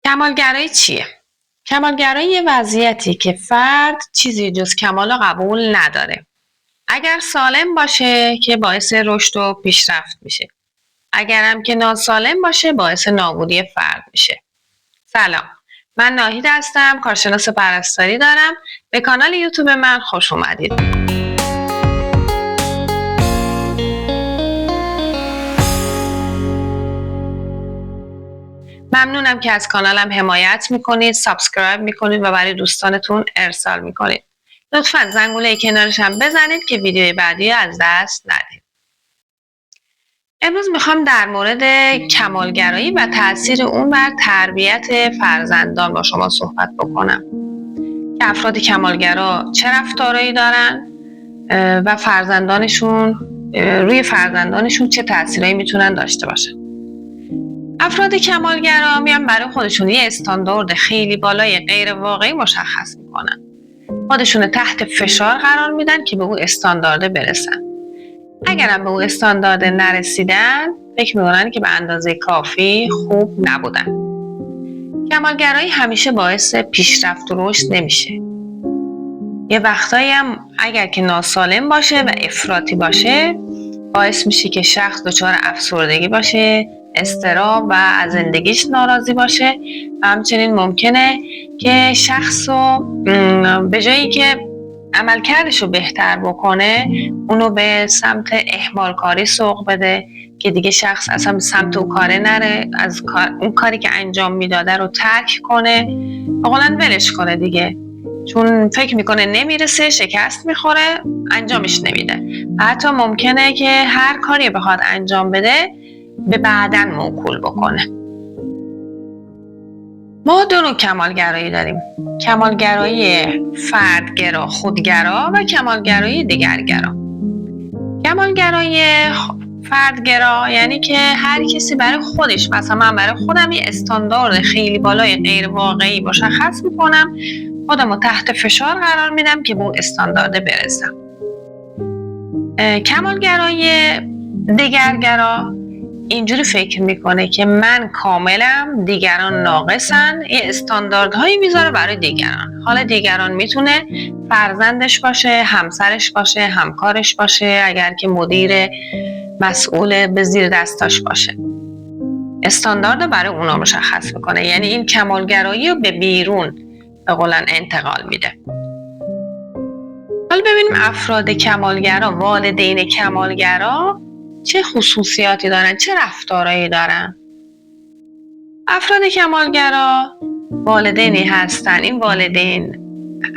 کمالگرایی چیه؟ کمالگرایی یه وضعیتی که فرد چیزی جز کمال رو قبول نداره. اگر سالم باشه که باعث رشد و پیشرفت میشه. اگرم که ناسالم باشه باعث نابودی فرد میشه. سلام. من ناهید هستم، کارشناس پرستاری دارم. به کانال یوتیوب من خوش اومدید. ممنونم که از کانالم حمایت میکنید، سابسکرایب میکنید و برای دوستانتون ارسال میکنید. لطفاً زنگوله کنارش هم بزنید که ویدیوی بعدی از دست ندید. امروز میخوام در مورد کمالگرایی و تأثیر اون بر تربیت فرزندان با شما صحبت بکنم. که افراد کمالگرا چه رفتارهایی دارن و روی فرزندانشون چه تأثیرایی میتونن داشته باشن. افراد کمالگرا میان برای خودشون یه استاندارد خیلی بالای غیر واقعی مشخص میکنن. خودشون تحت فشار قرار میدن که به اون استاندارد برسن. اگرم به اون استاندارد نرسیدن، فکر میکنن که به اندازه کافی خوب نبودن. کمالگرایی همیشه باعث پیشرفت و رشد نمیشه. یه وقتایی هم اگر که ناسالم باشه و افراطی باشه، باعث میشه که شخص دچار افسردگی باشه، اضطراب و از زندگیش ناراضی باشه و همچنین ممکنه که شخص رو به جایی که عملکردش رو بهتر بکنه اونو به سمت اهمالکاری سوق بده که دیگه شخص اصلا سمت اون کاره نره، از اون کاری که انجام میداده رو ترک کنه، بقولن ولش کنه دیگه، چون فکر میکنه نمیرسه، شکست میخوره، انجامش نمیده. حتی ممکنه که هر کاری بخواد انجام بده به بعدن موکول بکنه. ما دو نوع کمالگرایی داریم: کمالگرایی فردگرا، خودگرا و کمالگرایی دگرگرا. کمالگرایی فردگرا یعنی که هر کسی برای خودش، مثلا من برای خودم یه استاندارد خیلی بالای غیر واقعی مشخص میکنم، خودم رو تحت فشار قرار میدم که به اون استاندارد برسم. کمالگرایی دگرگرا اینجوری فکر میکنه که من کاملم، دیگران ناقصن، یه استانداردهایی میذاره برای دیگران. حالا دیگران میتونه فرزندش باشه، همسرش باشه، همکارش باشه، اگر که مدیر مسئول به زیر دستاش باشه. استاندارد برای اونا مشخص میکنه، یعنی این کمالگرایی رو به بیرون به قولن انتقال میده. حالا ببینیم افراد کمالگرا، والدین کمالگرا چه خصوصیاتی دارن، چه رفتارهایی دارن. افراد کمالگرا والدینی هستن، این والدین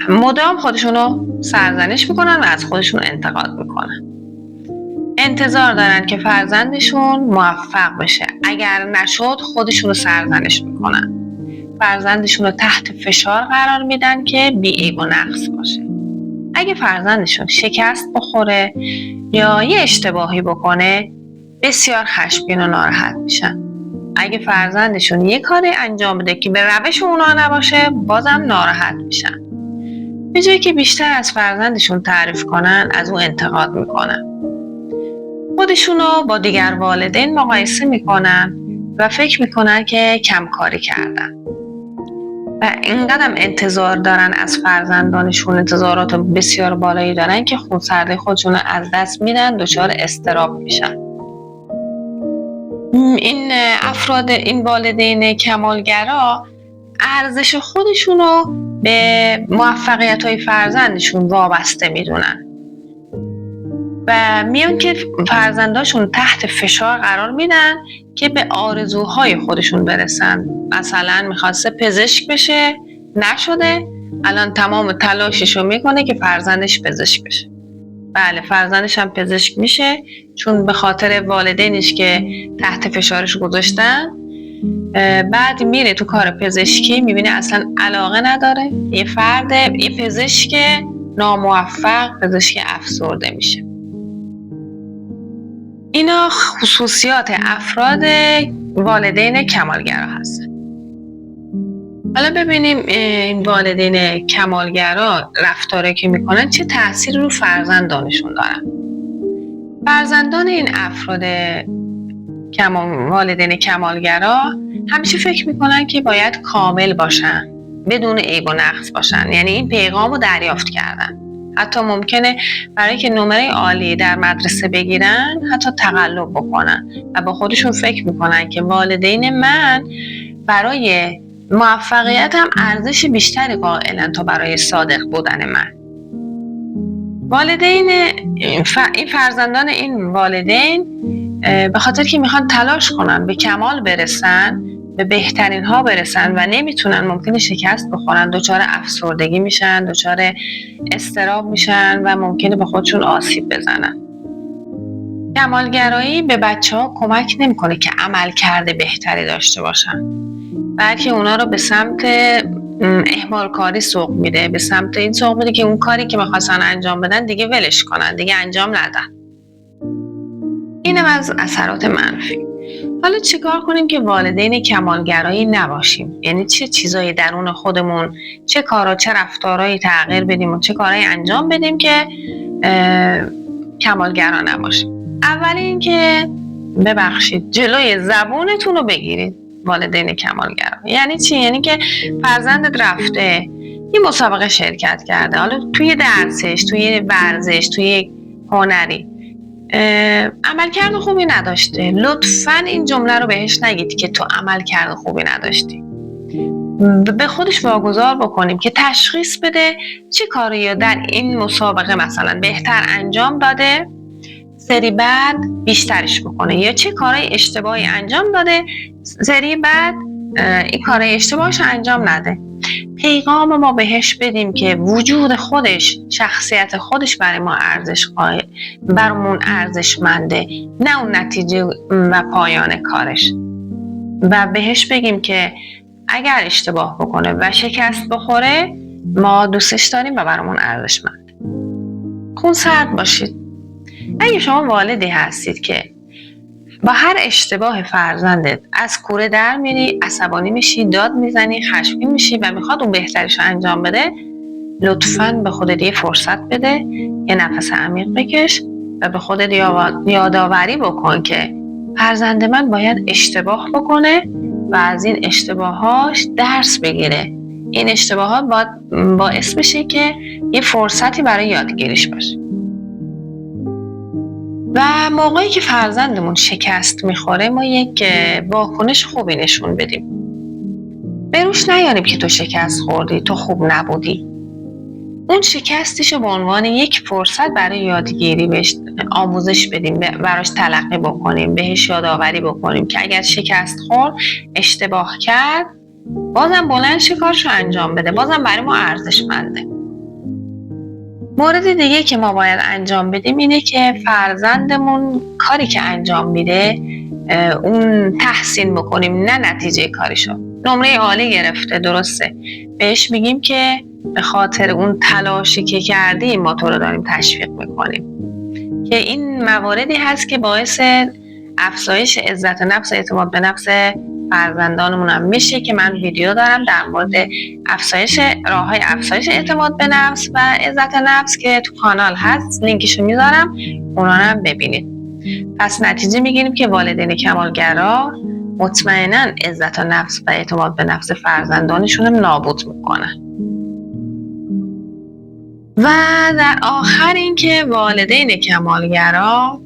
مدام خودشونو سرزنش میکنن و از خودشون انتقاد میکنن. انتظار دارن که فرزندشون موفق بشه، اگر نشد خودشونو سرزنش میکنن. فرزندشون رو تحت فشار قرار میدن که بی‌عیب و نقص باشه. اگه فرزندشون شکست بخوره یا یه اشتباهی بکنه، بسیار خشمگین و ناراحت میشن. اگه فرزندشون یه کاری انجام بده که به روش اونا نباشه، بازم ناراحت میشن. به جایی که بیشتر از فرزندشون تعریف کنن، از اون انتقاد میکنن. خودشونو با دیگر والدین مقایسه میکنن و فکر میکنن که کمکاری کردن. و اینقدر انتظار دارن از فرزندانشون، انتظارات بسیار بالایی دارن که خونسردی خودشون رو از دست میدن، دچار اضطراب میشن. این افراد، این والدین کمالگرا ارزش خودشون رو به موفقیت‌های فرزندشون وابسته میدونن و میان که فرزنداشون تحت فشار قرار میدن که به آرزوهای خودشون برسن. مثلا میخواسته پزشک بشه، نشده، الان تمام تلاششو میکنه که فرزندش پزشک بشه. بله، فرزندش هم پزشک میشه، چون به خاطر والدینش که تحت فشارش گذاشتن. بعد میره تو کار پزشکی، میبینه اصلا علاقه نداره. یه پزشک ناموفق، پزشک افسرده میشه. اینا خصوصیات افراد والدین کمالگرا هستن. حالا ببینیم این والدین کمالگرا رفتاری که میکنن چه تأثیری رو فرزندانشون دارن. فرزندان این افراد والدین کمالگرا همیشه فکر میکنن که باید کامل باشن، بدون عیب و نقص باشن، یعنی این پیغام رو دریافت کردن. حتی ممکنه برای که نمره عالی در مدرسه بگیرن حتی تقلب بکنن و با خودشون فکر میکنن که والدین من برای موفقیت هم ارزش بیشتری قائلن تا برای صادق بودن من. والدین این فرزندان این والدین به خاطر که میخوان تلاش کنن به کمال برسن، به بهترین ها برسن و نمیتونن، ممکنه شکست بخورن، دچار افسردگی میشن، دچار اضطراب میشن و ممکنه به خودشون آسیب بزنن. کمالگرایی به بچه‌ها کمک نمیکنه که عملکرد بهتری داشته باشن، بلکه اونا رو به سمت اهمالکاری سوق میده، به سمت این سوق میده که اون کاری که میخواستن انجام بدن دیگه ولش کنن، دیگه انجام ندن. اینم از اثرات منفی. حالا چیکار کنیم که والدین کمالگرایی نباشیم؟ یعنی چه چیزایی درون خودمون، چه کارا، چه رفتارهایی تغییر بدیم و چه کارهایی انجام بدیم که کمالگرا نباشیم؟ اولی این که ببخشید جلوی زبونتون رو بگیرید. والدین کمالگرا یعنی چی؟ یعنی که فرزندت رفته یه مسابقه شرکت کرده، حالا توی درسش، توی ورزش، توی هنری عملکرد خوبی نداشته، لطفاً این جمله رو بهش نگید که تو عملکرد خوبی نداشتی. به خودش واگذار بکنیم که تشخیص بده چه کاری در این مسابقه مثلا بهتر انجام داده، سری بعد بیشترش بکنه، یا چه کارهای اشتباهی انجام داده، سری بعد این کارهای اشتباهش انجام نده. پیغام ما بهش بدیم که وجود خودش، شخصیت خودش برای ما ارزش قائل، برامون ارزشمنده، نه اون نتیجه و پایان کارش. و بهش بگیم که اگر اشتباه بکنه و شکست بخوره ما دوستش داریم و برامون ارزشمنده. خون سرد باشید. اگه شما والدی هستید که با هر اشتباه فرزندت از کوره در میری، عصبانی میشی، داد میزنی، خشمگین میشی و میخواد اون بهترش انجام بده، لطفاً به خودت یه فرصت بده، یه نفس عمیق بکش و به خودت یادآوری بکن که فرزند من باید اشتباه بکنه و از این اشتباهاش درس بگیره. این اشتباهات باعث بشه که یه فرصتی برای یادگیریش باشه. و موقعی که فرزندمون شکست میخوره ما یک واکنش خوبی نشون بدیم. به روش نیاریم که تو شکست خوردی، تو خوب نبودی. اون شکستش به عنوان یک فرصت برای یادگیری بهش آموزش بدیم، براش تلقی بکنیم، بهش یادآوری بکنیم که اگر شکست خورد، اشتباه کرد، بازم بلند شه کارشو انجام بده، بازم برای ما ارزشمنده. مورد دیگه که ما باید انجام بدیم اینه که فرزندمون کاری که انجام میده اون تحسین بکنیم، نه نتیجه کاریشو. نمره عالی گرفته، درسته، بهش میگیم که به خاطر اون تلاشی که کردی ما تو رو داریم تشویق میکنیم، که این مواردی هست که باعث افزایش عزت نفس و اعتماد به نفس فرزندانمون هم میشه که من ویدیو دارم در مورد راه‌های افزایش اعتماد به نفس و عزت نفس که تو کانال هست، لینکشو میذارم، اونا رو هم ببینید. پس نتیجه میگیریم که والدین کمالگرا مطمئناً عزت نفس و اعتماد به نفس فرزندانشون هم نابود میکنن. و در آخر این که والدین کمالگرا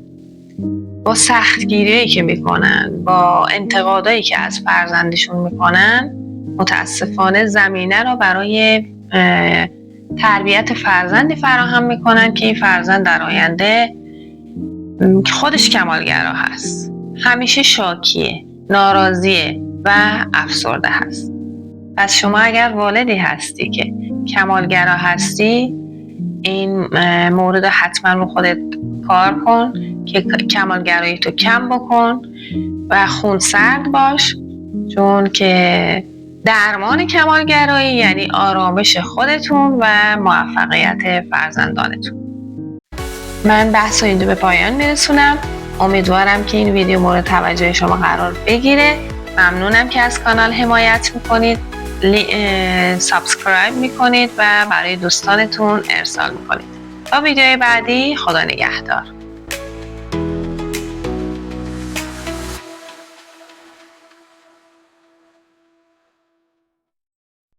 با سختگیریایی که میکنن، با انتقادایی که از فرزندشون میکنن، متاسفانه زمینه رو برای تربیت فرزندی فراهم میکنن که این فرزند در آینده خودش کمالگرا هست، همیشه شاکیه، ناراضیه و افسرده هست. پس شما اگر والدی هستی که کمالگرا هستی، این مورد حتما رو خودت کار کن که کمالگرایی تو کم بکن و خونسرد باش، چون که درمان کمالگرایی یعنی آرامش خودتون و موفقیت فرزندانتون. من بحث اینجا به پایان میرسونم. امیدوارم که این ویدیو مورد توجه شما قرار بگیره. ممنونم که از کانال حمایت میکنید، سابسکرایب میکنید و برای دوستانتون ارسال میکنید. تا ویدیوی بعدی، خدا نگهدار.